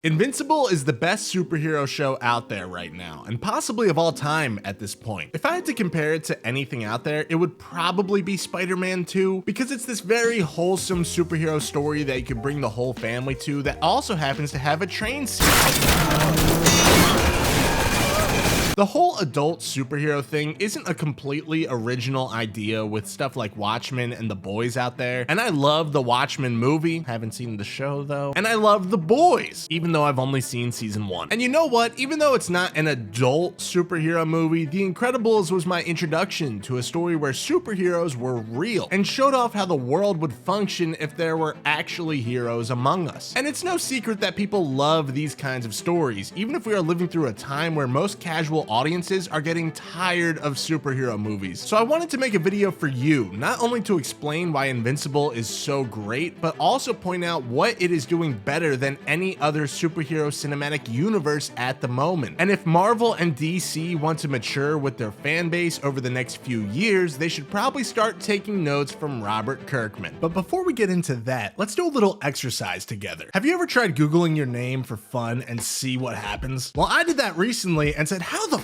Invincible is the best superhero show out there right now, and possibly of all time at this point. If I had to compare it to anything out there, it would probably be Spider-Man 2, because it's this very wholesome superhero story that you can bring the whole family to that also happens to have a train scene. The whole adult superhero thing isn't a completely original idea with stuff like Watchmen and The Boys out there, and I love the Watchmen movie, haven't seen the show though, and I love The Boys, even though I've only seen season 1. And you know what, even though it's not an adult superhero movie, The Incredibles was my introduction to a story where superheroes were real, and showed off how the world would function if there were actually heroes among us. And it's no secret that people love these kinds of stories, even if we are living through a time where most casual audiences are getting tired of superhero movies. So I wanted to make a video for you, not only to explain why Invincible is so great, but also point out what it is doing better than any other superhero cinematic universe at the moment. And if Marvel and DC want to mature with their fan base over the next few years, they should probably start taking notes from Robert Kirkman. But before we get into that, let's do a little exercise together. Have you ever tried Googling your name for fun and see what happens? Well, I did that recently and said, how the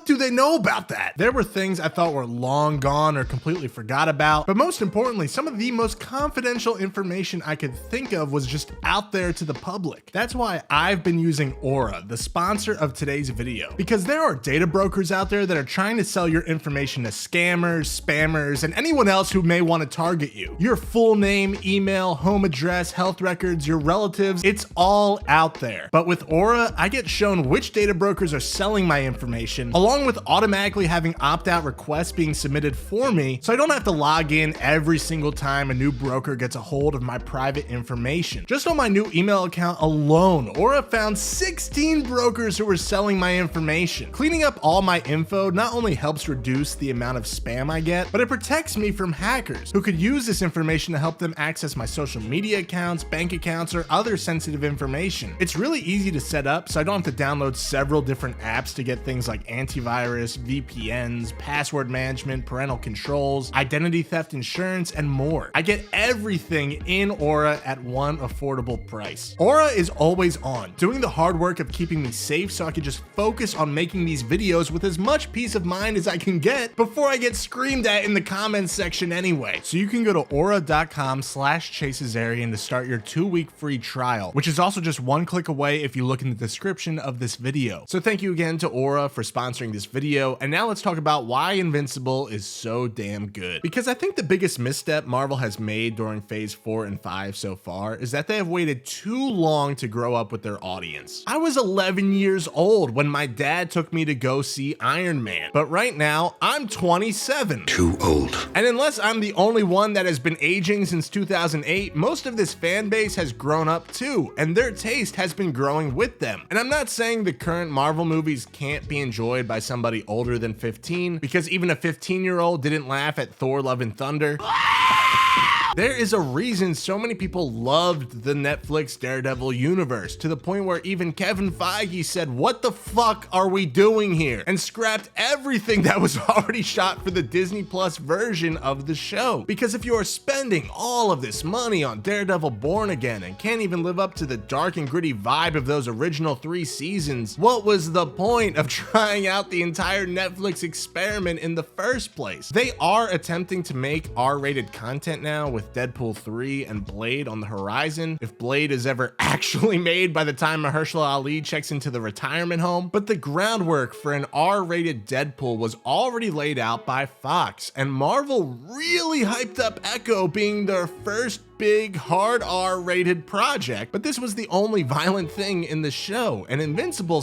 do they know about that? There were things I thought were long gone or completely forgot about, but most importantly, some of the most confidential information I could think of was just out there to the public. That's why I've been using Aura, the sponsor of today's video, because there are data brokers out there that are trying to sell your information to scammers, spammers, and anyone else who may want to target you. Your full name, email, home address, health records, your relatives, it's all out there. But with Aura, I get shown which data brokers are selling my information, along with automatically having opt-out requests being submitted for me, so I don't have to log in every single time a new broker gets a hold of my private information. Just on my new email account alone, Aura found 16 brokers who were selling my information. Cleaning up all my info not only helps reduce the amount of spam I get, but it protects me from hackers who could use this information to help them access my social media accounts, bank accounts, or other sensitive information. It's really easy to set up, so I don't have to download several different apps to get things like antivirus, VPNs, password management, parental controls, identity theft insurance, and more. I get everything in Aura at one affordable price. Aura is always on, doing the hard work of keeping me safe so I can just focus on making these videos with as much peace of mind as I can get before I get screamed at in the comments section anyway. So you can go to aura.com/chasezarian to start your 2-week free trial, which is also just one click away if you look in the description of this video. So thank you again to Aura for sponsoring this video, and now let's talk about why Invincible is so damn good. Because I think the biggest misstep Marvel has made during phase 4 and 5 so far is that they have waited too long to grow up with their audience. I was 11 years old when my dad took me to go see Iron Man, but right now I'm 27. Too old. And unless I'm the only one that has been aging since 2008, most of this fan base has grown up too, and their taste has been growing with them. And I'm not saying the current Marvel movies can't be enjoyed by somebody older than 15, because even a 15-year-old didn't laugh at Thor: Love and Thunder. There is a reason so many people loved the Netflix Daredevil universe, to the point where even Kevin Feige said, "What the fuck are we doing here?" and scrapped everything that was already shot for the Disney Plus version of the show. Because if you are spending all of this money on Daredevil Born Again and can't even live up to the dark and gritty vibe of those original 3 seasons, what was the point of trying out the entire Netflix experiment in the first place? They are attempting to make R-rated content now with Deadpool 3 and Blade on the horizon, if Blade is ever actually made by the time Mahershala Ali checks into the retirement home. But the groundwork for an R-rated Deadpool was already laid out by Fox, and Marvel really hyped up Echo being their first big hard R-rated project, but this was the only violent thing in the show. And Invincible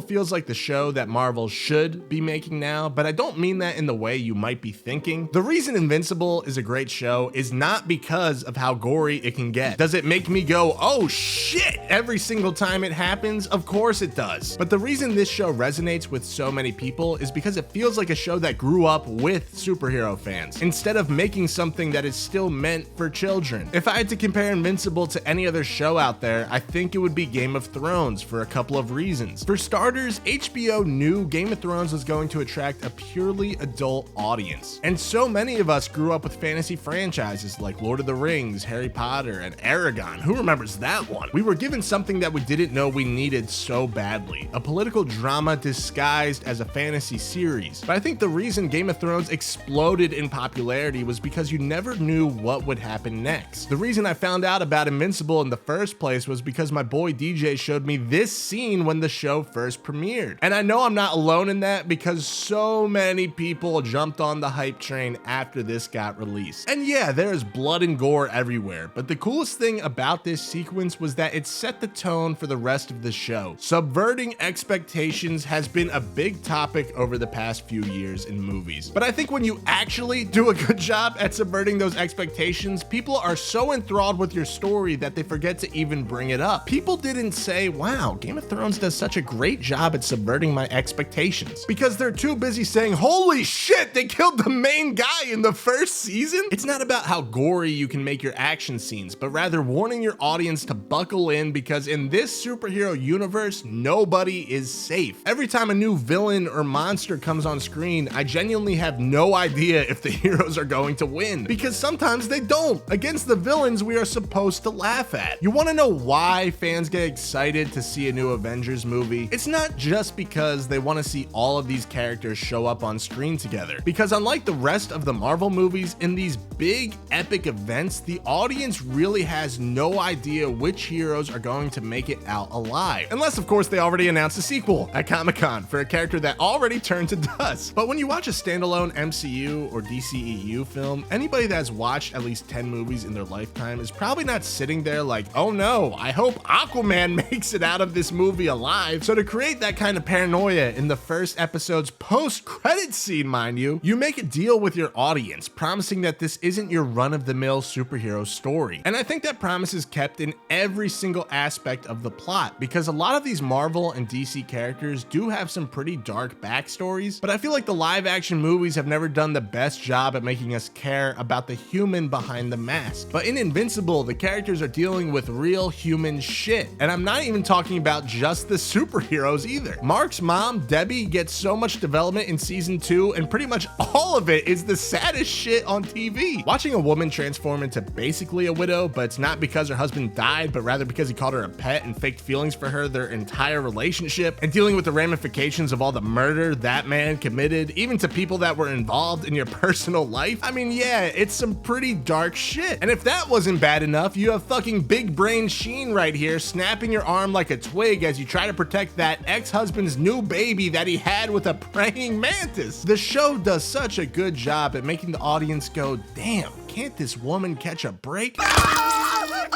feels like the show that Marvel should be making now, but I don't mean that in the way you might be thinking. The reason Invincible is a great show is not because of how gory it can get. Does it make me go, oh shit, every single time it happens? Of course it does. But the reason this show resonates with so many people is because it feels like a show that grew up with superhero fans, instead of making something that is still meant for children. If I had to compare Invincible to any other show out there, I think it would be Game of Thrones for a couple of reasons. For starters, HBO knew Game of Thrones was going to attract a purely adult audience. And so many of us grew up with fantasy franchises like Lord of the Rings, Harry Potter, and Aragon. Who remembers that one? We were given something that we didn't know we needed so badly, a political drama disguised as a fantasy series. But I think the reason Game of Thrones exploded in popularity was because you never knew what would happen next. The reason I found out about Invincible in the first place was because my boy DJ showed me this scene when the show first premiered. And I know I'm not alone in that because so many people jumped on the hype train after this got released. And yeah, there's blood and gore everywhere, but the coolest thing about this sequence was that it set the tone for the rest of the show. Subverting expectations has been a big topic over the past few years in movies. But I think when you actually do a good job at subverting those expectations, people are so enthralled with your story that they forget to even bring it up. People didn't say, wow, Game of Thrones does such a great job at subverting my expectations, because they're too busy saying, holy shit, they killed the main guy in the first season. It's not about how gory you can make your action scenes, but rather warning your audience to buckle in, because in this superhero universe, nobody is safe. Every time a new villain or monster comes on screen, I genuinely have no idea if the heroes are going to win, because sometimes they don't, against the villains we are supposed to laugh at. You want to know why fans get excited to see a new Avengers movie? It's not just because they want to see all of these characters show up on screen together, because unlike the rest of the Marvel movies, in these big epic events, the audience really has no idea which heroes are going to make it out alive. Unless, of course, they already announced a sequel at Comic-Con for a character that already turned to dust. But when you watch a standalone MCU or DCEU film, anybody that's watched at least 10 movies in their lifetime is probably not sitting there like, oh no, I hope Aquaman makes it out of this movie alive. So to create that kind of paranoia in the first episode's post-credit scene, mind you, you make a deal with your audience, promising that this isn't your run-of-the-mill superhero story. And I think that promise is kept in every single aspect of the plot, because a lot of these Marvel and DC characters do have some pretty dark backstories, but I feel like the live-action movies have never done the best job at making us care about the human behind the mask. But in Invincible, the characters are dealing with real human shit. And I'm not even talking about just the superheroes either. Mark's mom, Debbie, gets so much development in season 2, and pretty much all of it is the saddest shit on TV. Watching a woman transform into basically a widow, but it's not because her husband died, but rather because he called her a pet and faked feelings for her their entire relationship, and dealing with the ramifications of all the murder that man committed, even to people that were involved in your personal life. I mean, yeah, it's some pretty dark shit. And if that wasn't bad enough, you have fucking big brain Sheen right here snapping your arm like a twig as you try to protect that ex-husband's new baby that he had with a praying mantis. The show does such a good job at making the audience go, damn, can't this woman catch a break?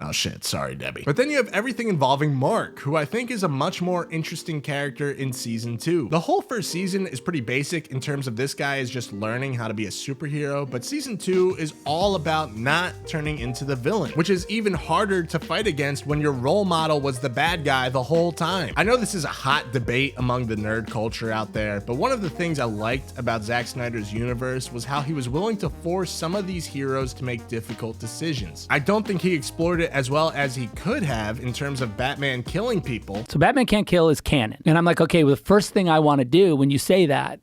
Oh shit, sorry Debbie. But then you have everything involving Mark, who I think is a much more interesting character in season 2. The whole first season is pretty basic in terms of this guy is just learning how to be a superhero, but season 2 is all about not turning into the villain, which is even harder to fight against when your role model was the bad guy the whole time. I know this is a hot debate among the nerd culture out there, but one of the things I liked about Zack Snyder's universe was how he was willing to force some of these heroes to make difficult decisions. I don't think he explored it as well as he could have in terms of Batman killing people. So Batman Can't Kill is canon. And I'm like, okay, well, the first thing I want to do when you say that.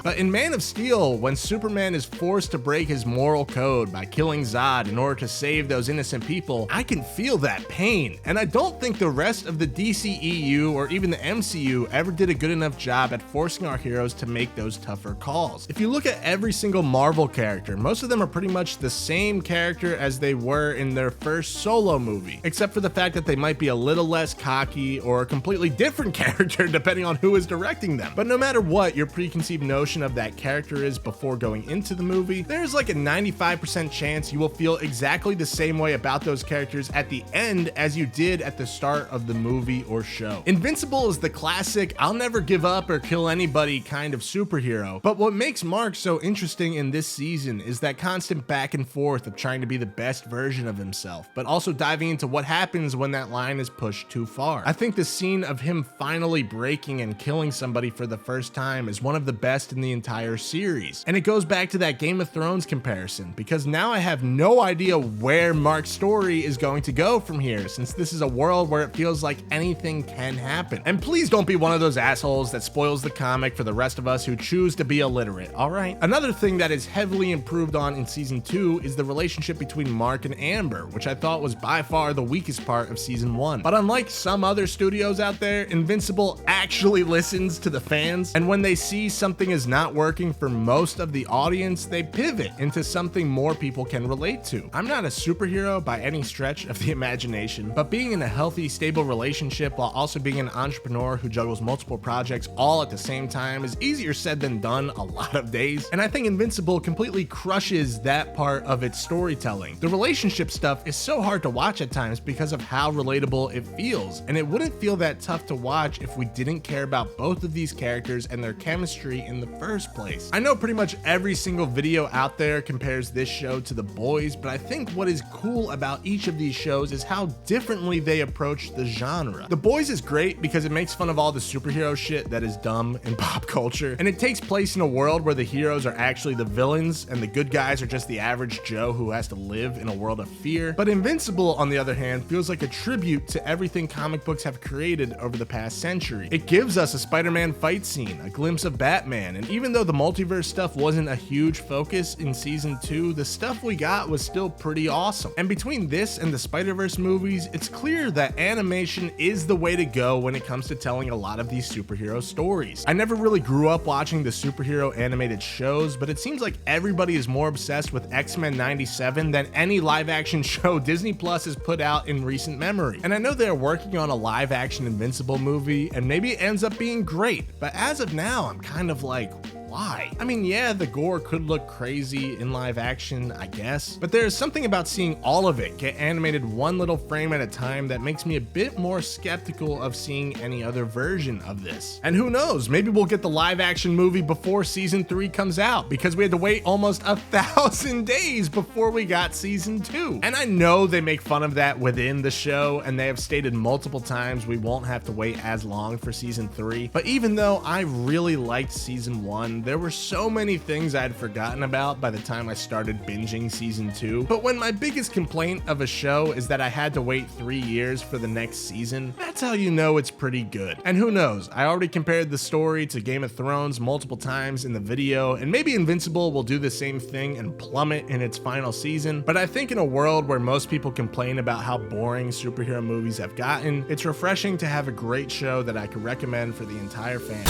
But in Man of Steel, when Superman is forced to break his moral code by killing Zod in order to save those innocent people, I can feel that pain. And I don't think the rest of the DCEU or even the MCU ever did a good enough job at forcing our heroes to make those tougher calls. If you look at every single Marvel character, most of them are pretty much the same character as they were in their first solo movie, except for the fact that they might be a little less cocky or a completely different character depending on who is directing them. But no matter what your preconceived notion of that character is before going into the movie, there's like a 95% chance you will feel exactly the same way about those characters at the end as you did at the start of the movie or show. Invincible is the classic I'll never give up or kill anybody kind of superhero, but what makes Mark so interesting in this season is that constant back and forth of trying to be the best version of himself, but also diving into what happens when that line is pushed too far. I think the scene of him finally breaking and killing somebody for the first time is one of the best in the entire series. And it goes back to that Game of Thrones comparison, because now I have no idea where Mark's story is going to go from here, since this is a world where it feels like anything can happen. And please don't be one of those assholes that spoils the comic for the rest of us who choose to be illiterate, alright? Another thing that is heavily improved on in season 2 is the relationship between Mark and Amber, which I thought was by far the weakest part of season 1. But unlike some other studios out there, Invincible actually listens to the fans, and when they see something is not working for most of the audience, they pivot into something more people can relate to. I'm not a superhero by any stretch of the imagination, but being in a healthy, stable relationship while also being an entrepreneur who juggles multiple projects all at the same time is easier said than done a lot of days, and I think Invincible completely crushes that part of its storytelling. The relationship stuff is so hard to watch at times because of how relatable it feels, and it wouldn't feel that tough to watch if we didn't care about both of these characters and their chemistry in the first place. I know pretty much every single video out there compares this show to The Boys, but I think what is cool about each of these shows is how differently they approach the genre. The Boys is great because it makes fun of all the superhero shit that is dumb in pop culture, and it takes place in a world where the heroes are actually the villains and the good guys are just the average Joe who has to live in a world of fear. But Invincible, on the other hand, feels like a tribute to everything comic books have created over the past century. It gives us a Spider-Man fight scene, a glimpse of Batman, and even though the multiverse stuff wasn't a huge focus in season 2, the stuff we got was still pretty awesome. And between this and the Spider-Verse movies, it's clear that animation is the way to go when it comes to telling a lot of these superhero stories. I never really grew up watching the superhero animated shows, but it seems like everybody is more obsessed with X-Men 97 than any live-action show Disney Plus has put out in recent memory. And I know they're working on a live-action Invincible movie, and maybe it ends up being great, but as of now, I'm kind of like, why? I mean, yeah, the gore could look crazy in live action, I guess, but there's something about seeing all of it get animated one little frame at a time that makes me a bit more skeptical of seeing any other version of this. And who knows, maybe we'll get the live action movie before season 3 comes out, because we had to wait almost 1,000 days before we got season 2. And I know they make fun of that within the show, and they have stated multiple times we won't have to wait as long for season 3. But even though I really liked season 1, there were so many things I had forgotten about by the time I started binging season 2. But when my biggest complaint of a show is that I had to wait 3 years for the next season, that's how you know it's pretty good. And who knows, I already compared the story to Game of Thrones multiple times in the video, and maybe Invincible will do the same thing and plummet in its final season, but I think in a world where most people complain about how boring superhero movies have gotten, it's refreshing to have a great show that I could recommend for the entire family.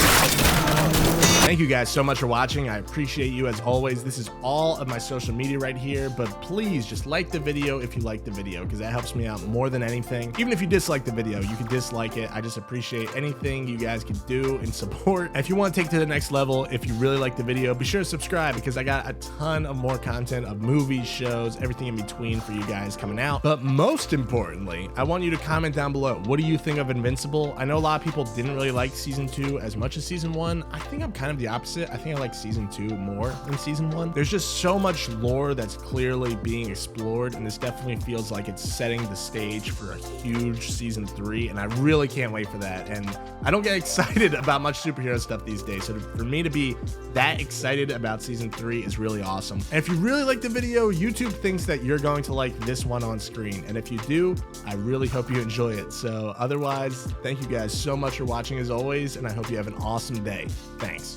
Thank you guys so much for watching. I appreciate you as always. This is all of my social media right here, but please just like the video if you like the video, because that helps me out more than anything. Even if you dislike the video, you can dislike it. I just appreciate anything you guys can do in support. And if you want to take it to the next level, if you really like the video, be sure to subscribe, because I got a ton of more content of movies, shows, everything in between for you guys coming out. But most importantly, I want you to comment down below. What do you think of Invincible? I know a lot of people didn't really like season 2 as much as season 1. I think I'm kind of the opposite. I think I like season 2 more than season 1. There's just so much lore that's clearly being explored, and this definitely feels like it's setting the stage for a huge season 3, and I really can't wait for that. And I don't get excited about much superhero stuff these days, so for me to be that excited about season 3 is really awesome. And if you really like the video, YouTube thinks that you're going to like this one on screen, and if you do, I really hope you enjoy it. So otherwise, thank you guys so much for watching as always, and I hope you have an awesome day. Thanks.